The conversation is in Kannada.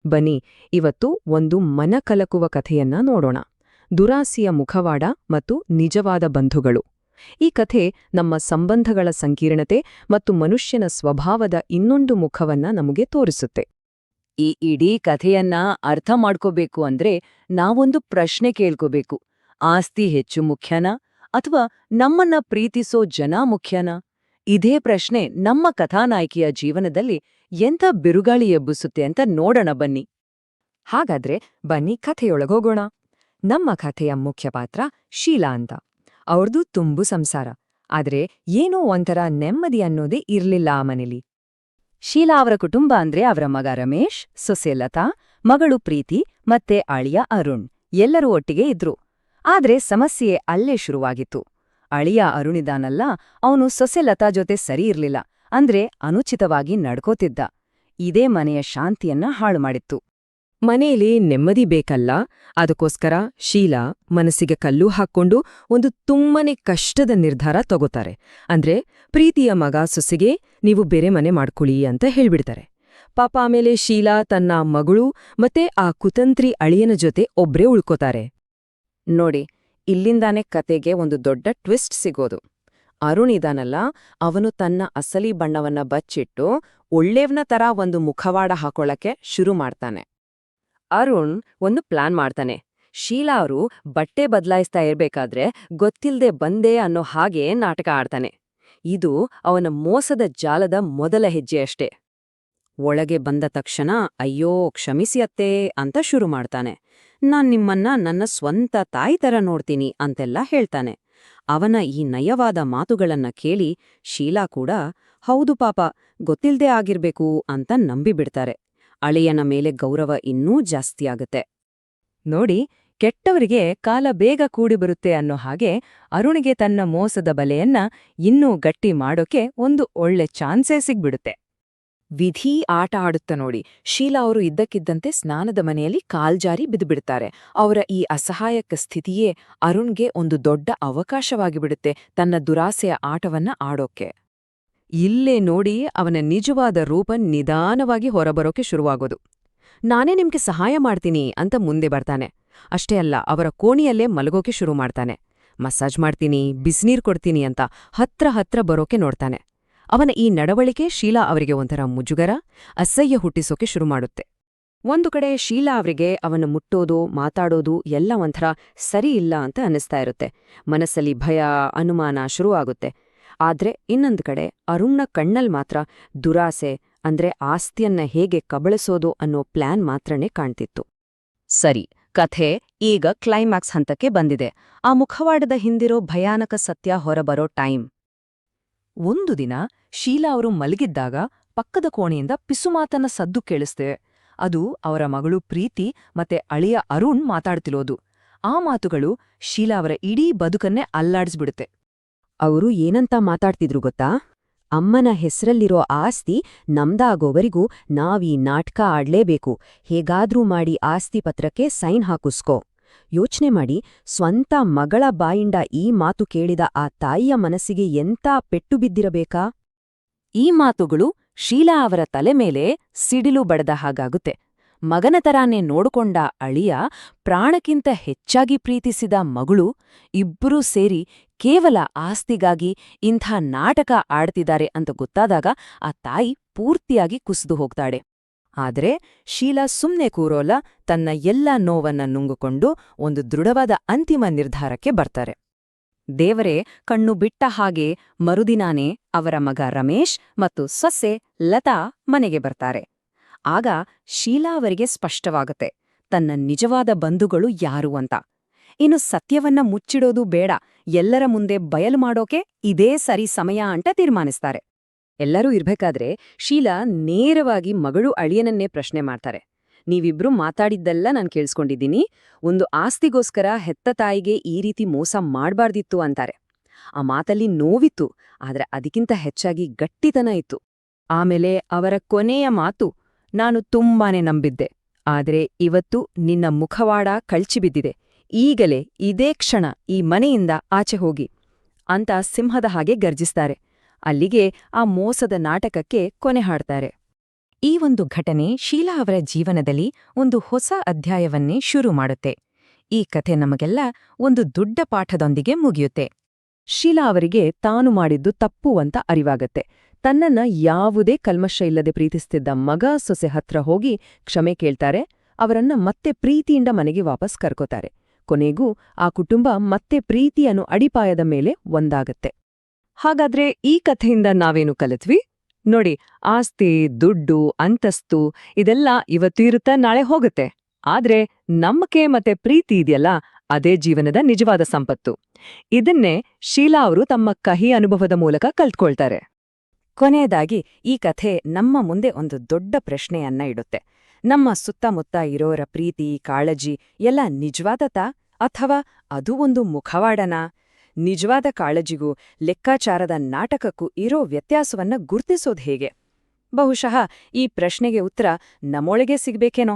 ಬನ್ನಿ ಇವತ್ತು ಒಂದು ಮನಕಲಕುವ ಕಥೆಯನ್ನ ನೋಡೋಣ. ದುರಾಸೆಯ ಮುಖವಾಡ ಮತ್ತು ನಿಜವಾದ ಬಂಧುಗಳು. ಈ ಕಥೆ ನಮ್ಮ ಸಂಬಂಧಗಳ ಸಂಕೀರ್ಣತೆ ಮತ್ತು ಮನುಷ್ಯನ ಸ್ವಭಾವದ ಇನ್ನೊಂದು ಮುಖವನ್ನ ನಮಗೆ ತೋರಿಸುತ್ತೆ. ಈ ಇಡೀ ಕಥೆಯನ್ನ ಅರ್ಥ ಮಾಡ್ಕೋಬೇಕು ಅಂದ್ರೆ ನಾವೊಂದು ಪ್ರಶ್ನೆ ಕೇಳ್ಕೋಬೇಕು. ಆಸ್ತಿ ಹೆಚ್ಚು ಮುಖ್ಯನಾ ಅಥವಾ ನಮ್ಮನ್ನ ಪ್ರೀತಿಸೋ ಜನ ಮುಖ್ಯನಾ? ಇದೇ ಪ್ರಶ್ನೆ ನಮ್ಮ ಕಥಾನಾಯಕಿಯ ಜೀವನದಲ್ಲಿ ಎಂಥ ಬಿರುಗಾಳಿ ಎಬ್ಬಿಸುತ್ತೆ ಅಂತ ನೋಡೋಣ ಬನ್ನಿ. ಹಾಗಾದ್ರೆ ಬನ್ನಿ ಕಥೆಯೊಳಗೋಗೋಣ. ನಮ್ಮ ಕಥೆಯ ಮುಖ್ಯ ಪಾತ್ರ ಶೀಲಾ ಅಂತ. ಅವ್ರದ್ದು ತುಂಬು ಸಂಸಾರ, ಆದ್ರೆ ಏನೋ ಒಂಥರ ನೆಮ್ಮದಿ ಅನ್ನೋದೇ ಇರ್ಲಿಲ್ಲ ಆ ಮನೇಲಿ. ಶೀಲಾ ಅವರ ಕುಟುಂಬ ಅಂದ್ರೆ ಅವರ ಮಗ ರಮೇಶ್, ಸೊಸೆ ಲತಾ, ಮಗಳು ಪ್ರೀತಿ ಮತ್ತೆ ಅಳಿಯ ಅರುಣ್ ಎಲ್ಲರೂ ಒಟ್ಟಿಗೆ ಇದ್ರು. ಆದ್ರೆ ಸಮಸ್ಯೆ ಅಲ್ಲೇ ಶುರುವಾಗಿತ್ತು. ಅಳಿಯ ಅರುಣಿದಾನಲ್ಲ, ಅವನು ಸೊಸೆ ಲತಾ ಜೊತೆ ಸರಿ ಇರ್ಲಿಲ್ಲ, ಅಂದ್ರೆ ಅನುಚಿತವಾಗಿ ನಡ್ಕೋತಿದ್ದ. ಇದೇ ಮನೆಯ ಶಾಂತಿಯನ್ನ ಹಾಳು ಮಾಡಿತ್ತು. ಮನೆಯಲ್ಲಿ ನೆಮ್ಮದಿ ಬೇಕಲ್ಲ, ಅದಕ್ಕೋಸ್ಕರ ಶೀಲಾ ಮನಸ್ಸಿಗೆ ಕಲ್ಲು ಹಾಕ್ಕೊಂಡು ಒಂದು ತುಂಬನೇ ಕಷ್ಟದ ನಿರ್ಧಾರ ತಗೋತಾರೆ. ಅಂದ್ರೆ ಪ್ರೀತಿಯ ಮಗ ಸೊಸೆಗೆ ನೀವು ಬೇರೆ ಮನೆ ಮಾಡ್ಕೊಳ್ಳಿ ಅಂತ ಹೇಳ್ಬಿಡ್ತಾರೆ. ಪಾಪ ಆಮೇಲೆ ಶೀಲಾ ತನ್ನ ಮಗಳು ಮತ್ತೆ ಆ ಕುತಂತ್ರಿ ಅಳಿಯನ ಜೊತೆ ಒಬ್ರೇ ಉಳ್ಕೋತಾರೆ. ನೋಡಿ, ಇಲ್ಲಿಂದಾನೇ ಕತೆಗೆ ಒಂದು ದೊಡ್ಡ ಟ್ವಿಸ್ಟ್ ಸಿಗೋದು. ಅರುಣ್ ಇದಾನಲ್ಲ, ಅವನು ತನ್ನ ಅಸಲಿ ಬಣ್ಣವನ್ನ ಬಚ್ಚಿಟ್ಟು ಒಳ್ಳೆವ್ನ ತರ ಒಂದು ಮುಖವಾಡ ಹಾಕೊಳ್ಳಕ್ಕೆ ಶುರು ಮಾಡ್ತಾನೆ. ಅರುಣ್ ಒಂದು ಪ್ಲಾನ್ ಮಾಡ್ತಾನೆ. ಶೀಲಾ ಅವರು ಬಟ್ಟೆ ಬದಲಾಯಿಸ್ತಾ ಇರ್ಬೇಕಾದ್ರೆ ಗೊತ್ತಿಲ್ದೆ ಬಂದೆ ಅನ್ನೋ ಹಾಗೆ ನಾಟಕ ಆಡ್ತಾನೆ. ಇದು ಅವನ ಮೋಸದ ಜಾಲದ ಮೊದಲ ಹೆಜ್ಜೆ ಅಷ್ಟೇ. ಒಳಗೆ ಬಂದ ತಕ್ಷಣ ಅಯ್ಯೋ ಕ್ಷಮಿಸಿ ಅತ್ತೇ ಅಂತ ಶುರು ಮಾಡ್ತಾನೆ. ನಾನ್ ನಿಮ್ಮನ್ನ ನನ್ನ ಸ್ವಂತ ತಾಯಿ ತರ ನೋಡ್ತೀನಿ ಅಂತೆಲ್ಲ ಹೇಳ್ತಾನೆ. ಅವನ ಈ ನಯವಾದ ಮಾತುಗಳನ್ನ ಕೇಳಿ ಶೀಲಾ ಕೂಡ ಹೌದು ಪಾಪ ಗೊತ್ತಿಲ್ದೇ ಆಗಿರ್ಬೇಕು ಅಂತ ನಂಬಿಬಿಡ್ತಾರೆ. ಅಳಿಯನ ಮೇಲೆ ಗೌರವ ಇನ್ನೂ ಜಾಸ್ತಿಯಾಗತ್ತೆ. ನೋಡಿ, ಕೆಟ್ಟವರಿಗೆ ಕಾಲ ಬೇಗ ಕೂಡಿ ಬರುತ್ತೆ ಅನ್ನೋ ಹಾಗೆ ಅರುಣಿಗೆ ತನ್ನ ಮೋಸದ ಬಲೆಯನ್ನ ಇನ್ನೂ ಗಟ್ಟಿ ಮಾಡೋಕೆ ಒಂದು ಒಳ್ಳೆ ಚಾನ್ಸೇ ಸಿಗ್ಬಿಡುತ್ತೆ. ವಿಧಿ ಆಟ ಆಡುತ್ತ ನೋಡಿ. ಶೀಲಾ ಅವರು ಇದ್ದಕ್ಕಿದ್ದಂತೆ ಸ್ನಾನದ ಮನೆಯಲ್ಲಿ ಕಾಲ್ಜಾರಿ ಬಿದ್ದುಬಿಡ್ತಾರೆ. ಅವರ ಈ ಅಸಹಾಯಕ ಸ್ಥಿತಿಯೇ ಅರುಣ್ಗೆ ಒಂದು ದೊಡ್ಡ ಅವಕಾಶವಾಗಿಬಿಡುತ್ತೆ ತನ್ನ ದುರಾಸೆಯ ಆಟವನ್ನ ಆಡೋಕೆ. ಇಲ್ಲೇ ನೋಡಿ ಅವನ ನಿಜವಾದ ರೂಪ ನಿಧಾನವಾಗಿ ಹೊರಬರೋಕೆ ಶುರುವಾಗೋದು. ನಾನೇ ನಿಮ್ಗೆ ಸಹಾಯ ಮಾಡ್ತೀನಿ ಅಂತ ಮುಂದೆ ಬರ್ತಾನೆ. ಅಷ್ಟೇ ಅಲ್ಲ, ಅವರ ಕೋಣೆಯಲ್ಲೇ ಮಲಗೋಕೆ ಶುರು ಮಾಡ್ತಾನೆ. ಮಸಾಜ್ ಮಾಡ್ತೀನಿ, ಬಿಸಿನೀರ್ ಕೊಡ್ತೀನಿ ಅಂತ ಹತ್ರ ಬರೋಕೆ ನೋಡ್ತಾನೆ. ಅವನ ಈ ನಡವಳಿಕೆ ಶೀಲಾ ಅವರಿಗೆ ಒಂಥರ ಮುಜುಗರ, ಅಸಹ್ಯ ಹುಟ್ಟಿಸೋಕೆ ಶುರು ಮಾಡುತ್ತೆ. ಒಂದು ಕಡೆ ಶೀಲಾ ಅವರಿಗೆ ಅವನ ಮುಟ್ಟೋದು, ಮಾತಾಡೋದು ಎಲ್ಲ ಒಂಥರ ಸರಿ ಇಲ್ಲ ಅಂತ ಅನ್ನಿಸ್ತಾ ಇರುತ್ತೆ. ಮನಸ್ಸಲ್ಲಿ ಭಯ, ಅನುಮಾನ ಶುರುವಾಗುತ್ತೆ. ಆದ್ರೆ ಇನ್ನೊಂದು ಕಡೆ ಅರುಣ್ನ ಕಣ್ಣಲ್ ಮಾತ್ರ ದುರಾಸೆ, ಅಂದ್ರೆ ಆಸ್ತಿಯನ್ನ ಹೇಗೆ ಕಬಳಿಸೋದು ಅನ್ನೋ ಪ್ಲಾನ್ ಮಾತ್ರನೇ ಕಾಣ್ತಿತ್ತು. ಸರಿ, ಕಥೆ ಈಗ ಕ್ಲೈಮ್ಯಾಕ್ಸ್ ಹಂತಕ್ಕೆ ಬಂದಿದೆ. ಆ ಮುಖವಾಡದ ಹಿಂದಿರೋ ಭಯಾನಕ ಸತ್ಯ ಹೊರಬರೋ ಟೈಮ್. ಒಂದು ದಿನ ಶೀಲಾ ಅವರು ಮಲಗಿದ್ದಾಗ ಪಕ್ಕದ ಕೋಣೆಯಿಂದ ಪಿಸುಮಾತನ ಸದ್ದು ಕೇಳಿಸ್ತೆ. ಅದು ಅವರ ಮಗಳು ಪ್ರೀತಿ ಮತ್ತೆ ಅಳಿಯ ಅರುಣ್ ಮಾತಾಡ್ತಿರೋದು. ಆ ಮಾತುಗಳು ಶೀಲಾ ಅವರ ಇಡೀ ಬದುಕನ್ನೇ ಅಲ್ಲಾಡಿಸ್ಬಿಡುತ್ತೆ. ಅವರು ಏನಂತ ಮಾತಾಡ್ತಿದ್ರು ಗೊತ್ತಾ? ಅಮ್ಮನ ಹೆಸರಲ್ಲಿರೋ ಆಸ್ತಿ ನಮ್ದಾಗೋವರೆಗೂ ನಾವೀ ನಾಟಕ ಆಡ್ಲೇಬೇಕು, ಹೇಗಾದ್ರೂ ಮಾಡಿ ಆಸ್ತಿ ಪತ್ರಕ್ಕೆ ಸೈನ್ ಹಾಕುಸ್ಕೋ. ಯೋಚ್ನೆ ಮಾಡಿ, ಸ್ವಂತ ಮಗಳ ಬಾಯಿಂದ ಈ ಮಾತು ಕೇಳಿದ ಆ ತಾಯಿಯ ಮನಸ್ಸಿಗೆ ಎಂಥ ಪೆಟ್ಟು ಬಿದ್ದಿರಬೇಕಾ? ಈ ಮಾತುಗಳು ಶೀಲಾ ಅವರ ತಲೆ ಮೇಲೆ ಸಿಡಿಲು ಬಡದ ಹಾಗಾಗುತ್ತೆ. ಮಗನ ತರಾನೇ ನೋಡಿಕೊಂಡ ಅಳಿಯ, ಪ್ರಾಣಕ್ಕಿಂತ ಹೆಚ್ಚಾಗಿ ಪ್ರೀತಿಸಿದ ಮಗಳು, ಇಬ್ಬರೂ ಸೇರಿ ಕೇವಲ ಆಸ್ತಿಗಾಗಿ ಇಂಥ ನಾಟಕ ಆಡ್ತಿದ್ದಾರೆ ಅಂತ ಗೊತ್ತಾದಾಗ ಆ ತಾಯಿ ಪೂರ್ತಿಯಾಗಿ ಕುಸಿದು ಹೋಗ್ತಾಳೆ. ಆದ್ರೆ ಶೀಲಾ ಸುಮ್ನೆ ಕೂರೋಲ್ಲ, ತನ್ನ ಎಲ್ಲ ನೋವನ್ನ ನುಂಗಿಕೊಂಡು ಒಂದು ದೃಢವಾದ ಅಂತಿಮ ನಿರ್ಧಾರಕ್ಕೆ ಬರ್ತಾರೆ. ದೇವರೇ ಕಣ್ಣು ಬಿಟ್ಟ ಹಾಗೆ ಮರುದಿನಾನೇ ಅವರ ಮಗ ರಮೇಶ್ ಮತ್ತು ಸೊಸೆ ಲತಾ ಮನೆಗೆ ಬರ್ತಾರೆ. ಆಗ ಶೀಲಾ ಅವರಿಗೆ ಸ್ಪಷ್ಟವಾಗುತ್ತೆ ತನ್ನ ನಿಜವಾದ ಬಂಧುಗಳು ಯಾರು ಅಂತ. ಇನ್ನು ಸತ್ಯವನ್ನ ಮುಚ್ಚಿಡೋದು ಬೇಡ, ಎಲ್ಲರ ಮುಂದೆ ಬಯಲು ಮಾಡೋಕೆ ಇದೇ ಸರಿ ಸಮಯ ಅಂತ ತೀರ್ಮಾನಿಸ್ತಾರೆ. ಎಲ್ಲರೂ ಇರ್ಬೇಕಾದ್ರೆ ಶೀಲಾ ನೇರವಾಗಿ ಮಗಳು ಅಳಿಯನನ್ನೇ ಪ್ರಶ್ನೆ ಮಾಡ್ತಾರೆ. ನೀವಿಬ್ರು ಮಾತಾಡಿದ್ದೆಲ್ಲ ನಾನು ಕೇಳಿಸ್ಕೊಂಡಿದ್ದೀನಿ, ಒಂದು ಆಸ್ತಿಗೋಸ್ಕರ ಹೆತ್ತ ತಾಯಿಗೆ ಈ ರೀತಿ ಮೋಸ ಮಾಡ್ಬಾರ್ದಿತ್ತು ಅಂತಾರೆ. ಆ ಮಾತಲ್ಲಿ ನೋವಿತ್ತು, ಆದ್ರೆ ಅದಕ್ಕಿಂತ ಹೆಚ್ಚಾಗಿ ಗಟ್ಟಿತನ ಇತ್ತು. ಆಮೇಲೆ ಅವರ ಕೊನೆಯ ಮಾತು, ನಾನು ತುಂಬಾನೇ ನಂಬಿದ್ದೆ, ಆದ್ರೆ ಇವತ್ತು ನಿನ್ನ ಮುಖವಾಡ ಕಳ್ಚಿಬಿದ್ದಿದೆ. ಈಗಲೇ ಇದೇ ಕ್ಷಣ ಈ ಮನೆಯಿಂದ ಆಚೆ ಹೋಗಿ ಅಂತ ಸಿಂಹದ ಹಾಗೆ ಗರ್ಜಿಸ್ತಾರೆ. ಅಲ್ಲಿಗೆ ಆ ಮೋಸದ ನಾಟಕಕ್ಕೆ ಕೊನೆ ಹಾಡ್ತಾರೆ. ಈ ಒಂದು ಘಟನೆ ಶೀಲಾ ಅವರ ಜೀವನದಲ್ಲಿ ಒಂದು ಹೊಸ ಅಧ್ಯಾಯವನ್ನೇ ಶುರು ಮಾಡುತ್ತೆ. ಈ ಕಥೆ ನಮಗೆಲ್ಲ ಒಂದು ದೊಡ್ಡ ಪಾಠದೊಂದಿಗೆ ಮುಗಿಯುತ್ತೆ. ಶೀಲಾ ಅವರಿಗೆ ತಾನು ಮಾಡಿದ್ದು ತಪ್ಪು ಅಂತ ಅರಿವಾಗತ್ತೆ. ತನ್ನನ್ನ ಯಾವುದೇ ಕಲ್ಮಶ ಇಲ್ಲದೆ ಪ್ರೀತಿಸ್ತಿದ್ದ ಮಗ ಸೊಸೆ ಹತ್ರ ಹೋಗಿ ಕ್ಷಮೆ ಕೇಳ್ತಾರೆ. ಅವರನ್ನ ಮತ್ತೆ ಪ್ರೀತಿಯಿಂದ ಮನೆಗೆ ವಾಪಸ್ ಕರ್ಕೋತಾರೆ. ಕೊನೆಗೂ ಆ ಕುಟುಂಬ ಮತ್ತೆ ಪ್ರೀತಿಯನ್ನು ಅಡಿಪಾಯದ ಮೇಲೆ ಒಂದಾಗತ್ತೆ. ಹಾಗಾದ್ರೆ ಈ ಕಥೆಯಿಂದ ನಾವೇನು ಕಲಿತ್ವಿ? ನೋಡಿ, ಆಸ್ತಿ, ದುಡ್ಡು, ಅಂತಸ್ತು ಇದೆಲ್ಲ ಇವತ್ತು ಇರುತ್ತಾ, ನಾಳೆ ಹೋಗುತ್ತೆ. ಆದ್ರೆ ನಂಬಿಕೆ ಮತ್ತೆ ಪ್ರೀತಿ ಇದೆಯಲ್ಲ, ಅದೇ ಜೀವನದ ನಿಜವಾದ ಸಂಪತ್ತು. ಇದನ್ನೇ ಶೀಲಾ ಅವರು ತಮ್ಮ ಕಹಿ ಅನುಭವದ ಮೂಲಕ ಕಲ್ತ್ಕೊಳ್ತಾರೆ. ಕೊನೆಯದಾಗಿ ಈ ಕಥೆ ನಮ್ಮ ಮುಂದೆ ಒಂದು ದೊಡ್ಡ ಪ್ರಶ್ನೆಯನ್ನ ಇಡುತ್ತೆ. ನಮ್ಮ ಸುತ್ತಮುತ್ತ ಇರೋರ ಪ್ರೀತಿ, ಕಾಳಜಿ ಎಲ್ಲ ನಿಜವಾದತಾ ಅಥವಾ ಅದು ಒಂದು ಮುಖವಾಡನಾ? ನಿಜವಾದ ಕಾಳಜಿಗೂ ಲೆಕ್ಕಾಚಾರದ ನಾಟಕಕ್ಕೂ ಇರೋ ವ್ಯತ್ಯಾಸವನ್ನ ಗುರ್ತಿಸೋದು ಹೇಗೆ? ಬಹುಶಃ ಈ ಪ್ರಶ್ನೆಗೆ ಉತ್ತರ ನಮ್ಮೊಳಗೆ ಸಿಗ್ಬೇಕೇನೋ.